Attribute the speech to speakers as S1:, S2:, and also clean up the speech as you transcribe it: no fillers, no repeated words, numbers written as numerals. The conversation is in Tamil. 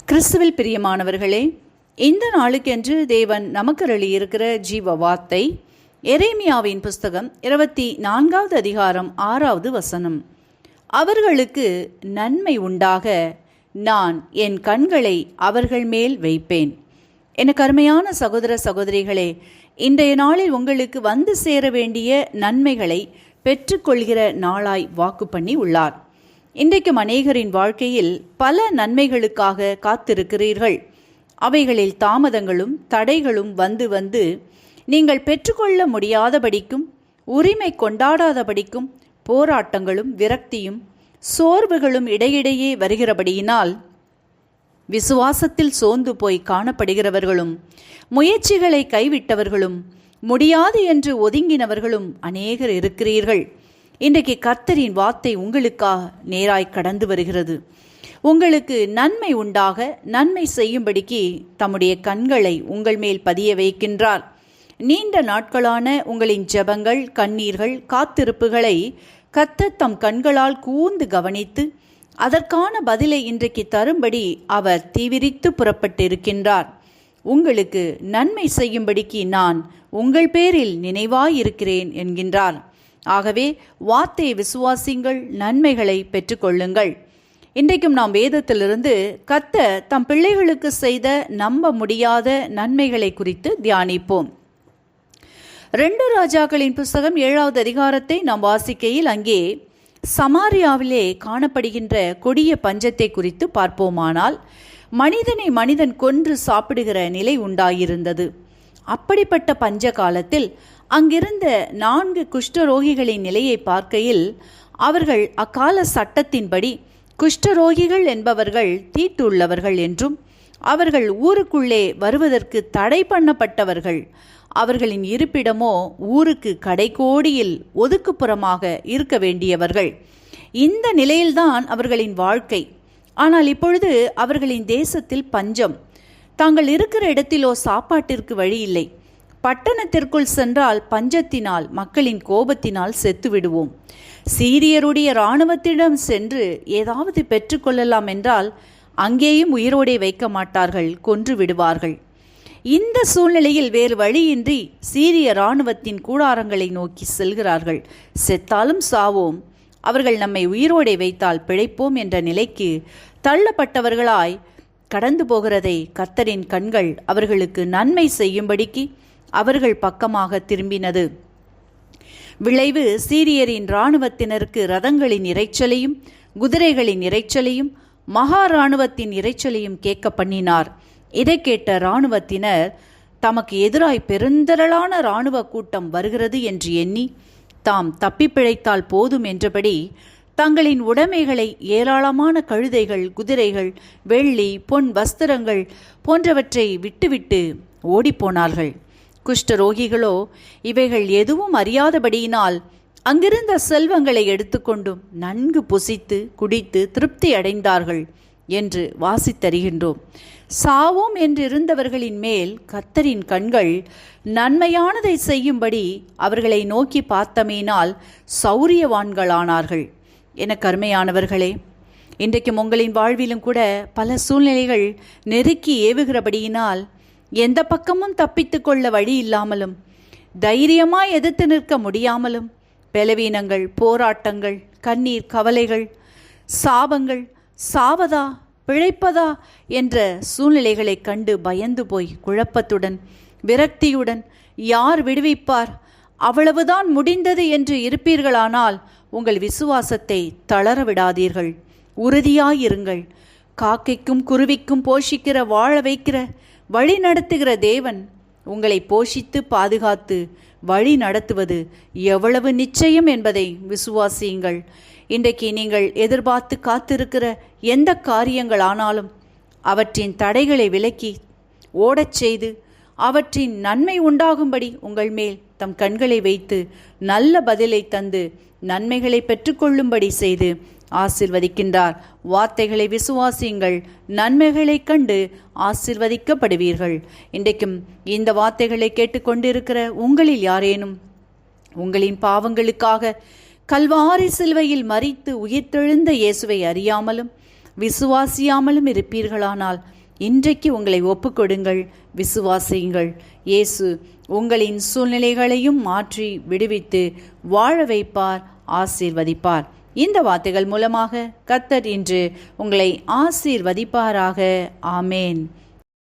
S1: கிறிஸ்துவில் பிரியமானவர்களே, இந்த நாளுக்கென்று தேவன் நமக்கு அருளியிருக்கிற ஜீவ வார்த்தை எரேமியாவின் புஸ்தகம் 24வது அதிகாரம் 6வது வசனம். அவர்களுக்கு நன்மை உண்டாக நான் என் கண்களை அவர்கள் மேல் வைப்பேன். எனக்கு அருமையான சகோதர சகோதரிகளே, இன்றைய நாளில் உங்களுக்கு வந்து சேர வேண்டிய நன்மைகளை பெற்றுக்கொள்கிற நாளாய் வாக்கு பண்ணி உள்ளார். இன்றைக்கும் அநேகரின் வாழ்க்கையில் பல நன்மைகளுக்காக காத்திருக்கிறீர்கள். அவைகளில் தாமதங்களும் தடைகளும் வந்து நீங்கள் பெற்றுக்கொள்ள முடியாதபடிக்கும் உரிமை கொண்டாடாதபடிக்கும் போராட்டங்களும் விரக்தியும் சோர்வுகளும் இடையிடையே வருகிறபடியினால் விசுவாசத்தில் சோர்ந்து போய் காணப்படுகிறவர்களும் முயற்சிகளை கைவிட்டவர்களும் முடியாது என்று ஒதுங்கினவர்களும் அநேகர் இருக்கிறீர்கள். இன்றைக்கு கர்த்தரின் வார்த்தை உங்களுக்காக நேராய் கடந்து வருகிறது. உங்களுக்கு நன்மை உண்டாக நன்மை செய்யும்படிக்கு தம்முடைய கண்களை உங்கள் மேல் பதிய வைக்கின்றார். நீண்ட நாட்களான உங்களின் ஜெபங்கள், கண்ணீர்கள், காத்திருப்புகளை கர்த்தர் தம் கண்களால் கூர்ந்து கவனித்து அதற்கான பதிலை இன்றைக்கு தரும்படி அவர் தீவிரித்து புறப்பட்டிருக்கின்றார். உங்களுக்கு நன்மை செய்யும்படிக்கு நான் உங்கள் பேரில் நினைவாயிருக்கிறேன் என்கின்றார். ஆகவே வார்த்தையை விசுவாசிங்கள், நன்மைகளை பெற்றுக்கொள்ளுங்கள். இன்றைக்கும் நாம் வேதத்திலிருந்து கர்த்தர் தம் பிள்ளைகளுக்கு செய்த நம்ப முடியாத நன்மைகளை குறித்து தியானிப்போம். 2 ராஜாக்களின் புஸ்தகம் 7வது அதிகாரத்தை நாம் வாசிக்கையில் அங்கே சமாரியாவிலே காணப்படுகின்ற கொடிய பஞ்சத்தை குறித்து பார்ப்போமானால், மனிதனை மனிதன் கொன்று சாப்பிடுகிற நிலை உண்டாயிருந்தது. அப்படிப்பட்ட பஞ்ச காலத்தில் அங்கிருந்த 4 குஷ்டரோகிகளின் நிலையை பார்க்கையில், அவர்கள் அக்கால சட்டத்தின்படி குஷ்டரோகிகள் என்பவர்கள் தீட்டுள்ளவர்கள் என்றும் அவர்கள் ஊருக்குள்ளே வருவதற்கு தடை பண்ணப்பட்டவர்கள், அவர்களின் இருப்பிடமோ ஊருக்கு கடைக்கோடியில் ஒதுக்குப்புறமாக இருக்க வேண்டியவர்கள். இந்த நிலையில்தான் அவர்களின் வாழ்க்கை. ஆனால் இப்பொழுது அவர்களின் தேசத்தில் பஞ்சம். தாங்கள் இருக்கிற இடத்திலோ சாப்பாட்டிற்கு வழி இல்லை. பட்டணத்திற்குள் சென்றால் பஞ்சத்தினால், மக்களின் கோபத்தினால் செத்துவிடுவோம். சீரியருடைய இராணுவத்திடம் சென்று ஏதாவது பெற்றுக்கொள்ளலாம் என்றால் அங்கேயும் உயிரோடே வைக்க மாட்டார்கள், கொன்று விடுவார்கள். இந்த சூழ்நிலையில் வேறு வழியின்றி சீரிய இராணுவத்தின் கூடாரங்களை நோக்கி செல்கிறார்கள். செத்தாலும் சாவோம், அவர்கள் நம்மை உயிரோடே வைத்தால் பிழைப்போம் என்ற நிலைக்கு தள்ளப்பட்டவர்களாய் கடந்து போகிறதை கர்த்தரின் கண்கள் அவர்களுக்கு நன்மை செய்யும்படிக்கு அவர்கள் பக்கமாக திரும்பினது. விளைவு, சீரியரின் இராணுவத்தினருக்கு ரதங்களின் இரைச்சலையும் குதிரைகளின் இரைச்சலையும் மகா இராணுவத்தின் இரைச்சலையும் கேட்க பண்ணினார். இதை கேட்ட இராணுவத்தினர் தமக்கு எதிராய் பெருந்திரளான இராணுவ கூட்டம் வருகிறது என்று எண்ணி தாம் தப்பி பிழைத்தால் போதும் என்றபடி தங்களின் உடைமைகளை, ஏராளமான கழுதைகள், குதிரைகள், வெள்ளி, பொன் வஸ்திரங்கள் போன்றவற்றை விட்டுவிட்டு ஓடிப்போனார்கள். குஷ்டரோகிகளோ இவைகள் எதுவும் அறியாதபடியினால் அங்கிருந்த செல்வங்களை எடுத்துக்கொண்டும் நன்கு புசித்து குடித்து திருப்தி அடைந்தார்கள் என்று வாசித்தறிகின்றோம். சாவோம் என்றிருந்தவர்களின் மேல் கர்த்தரின் கண்கள் நன்மையானதை செய்யும்படி அவர்களை நோக்கி பார்த்தமையினால் சௌரியவான்களானார்கள். என கருமையானவர்களே, இன்றைக்கும் உங்களின் வாழ்விலும் கூட பல சூழ்நிலைகள் நெருக்கி ஏவுகிறபடியினால் எந்த பக்கமும் தப்பித்து கொள்ள வழி இல்லாமலும் தைரியமாய் எதிர்த்து நிற்க முடியாமலும் பலவீனங்கள், போராட்டங்கள், கண்ணீர், கவலைகள், சாபங்கள், சாவதா பிழைப்பதா என்ற சூழ்நிலைகளை கண்டு பயந்து போய் குழப்பத்துடன் விரக்தியுடன் யார் விடுவிப்பார், அவ்வளவுதான் முடிந்தது என்று இருப்பீர்களானால் உங்கள் விசுவாசத்தை தளர விடாதீர்கள். உறுதியாயிருங்கள். காக்கைக்கும் குருவிக்கும் போஷிக்கிற, வாழ வைக்கிற, வழி நடத்துகிற தேவன் உங்களை போஷித்து பாதுகாத்து வழி நடத்துவது எவ்வளவு நிச்சயம் என்பதை விசுவாசியுங்கள். இன்றைக்கு நீங்கள் எதிர்பார்த்து காத்திருக்கிற எந்த காரியங்களானாலும் அவற்றின் தடைகளை விலக்கி ஓடச் செய்து அவற்றின் நன்மை உண்டாகும்படி உங்கள் மேல் தம் கண்களை வைத்து நல்ல பதிலை தந்து நன்மைகளை பெற்றுக்கொள்ளும்படி செய்து ஆசிர்வதிக்கின்றார். வார்த்தைகளை விசுவாசியுங்கள், நன்மைகளை கண்டு ஆசிர்வதிக்கப்படுவீர்கள். இன்றைக்கும் இந்த வார்த்தைகளை கேட்டுக்கொண்டிருக்கிற உங்களில் யாரேனும் உங்களின் பாவங்களுக்காக கல்வாரி சிலுவையில் மரித்து உயிர்த்தெழுந்த இயேசுவை அறியாமலும் விசுவாசியாமலும் இருப்பீர்களானால் இன்றைக்கு உங்களை ஒப்புக்கொடுங்கள், விசுவாசியுங்கள். இயேசு உங்களின் சூழ்நிலைகளையும் மாற்றி விடுவித்து வாழ வைப்பார், ஆசீர்வதிப்பார். இந்த வார்த்தைகள் மூலமாக கர்த்தர் இன்று உங்களை ஆசீர்வதிப்பாராக. ஆமேன்.